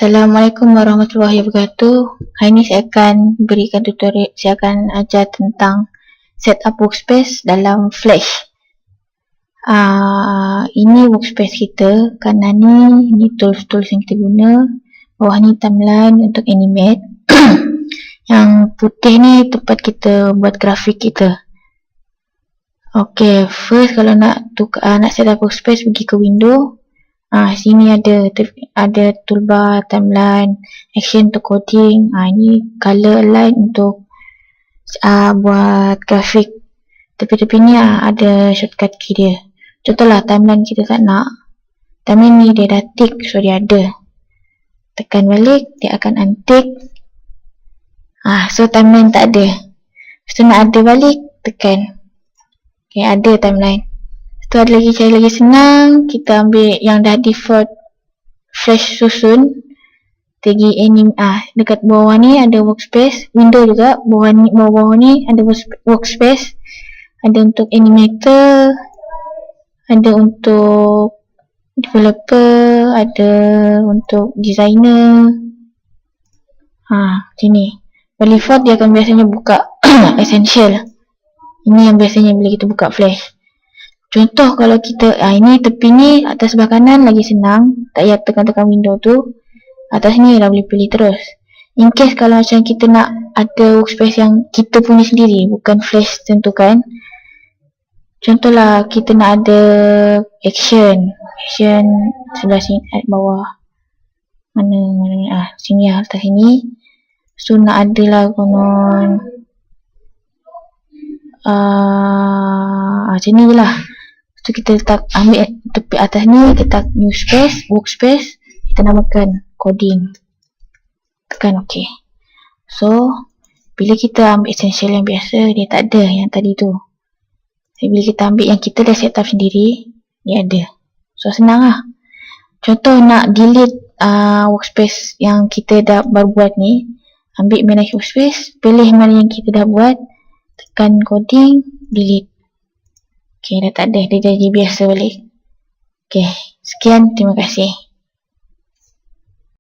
Assalamualaikum warahmatullahi wabarakatuh. Hari ini saya akan berikan tutorial, saya akan ajar tentang setup workspace dalam Flash. Ini workspace kita. Kanan ni tools-tools yang kita guna. Bawah ni timeline untuk animate. Yang putih ni tempat kita buat grafik kita. Ok, first kalau nak setup workspace, pergi ke window. Sini ada toolbar, timeline, action untuk coding. Ini color align untuk buat grafik. Tepi-tepi ni ada shortcut key dia. Contohlah timeline kita tak nak. Timeline ni dia dah tick, so dia ada. Tekan balik, dia akan untick. So timeline tak ada. So nak ada balik, tekan. Ok, ada timeline. Tu ada lagi cara lagi senang, kita ambil yang dah default Flash susun. Pergi dekat bawah ni ada workspace, window juga, bawah ni ada workspace. Ada untuk animator, ada untuk developer, ada untuk designer. Sini. By default dia akan biasanya buka essential. Ini yang biasanya bila kita buka Flash. Contoh kalau kita, ini tepi ni atas sebelah kanan lagi senang. Tak payah tekan-tekan window tu. Atas ni dah boleh pilih terus. In case kalau macam kita nak ada workspace yang kita punya sendiri, bukan Flash tentukan. Contohlah kita nak ada action sebelah sini, bawah. Mana sini atas sini. So nak ada lah konon macam ni je lah. So kita ambil tepi atas ni, kita new space, workspace, kita namakan coding. Tekan ok. So bila kita ambil essential yang biasa, dia tak ada yang tadi tu. So, bila kita ambil yang kita dah set up sendiri, dia ada. So senang lah. Contoh nak delete workspace yang kita dah baru buat ni, ambil manage workspace, pilih mana yang kita dah buat, tekan coding, delete. Ok, dah tak ada, dia jadi biasa balik. Ok, sekian, terima kasih.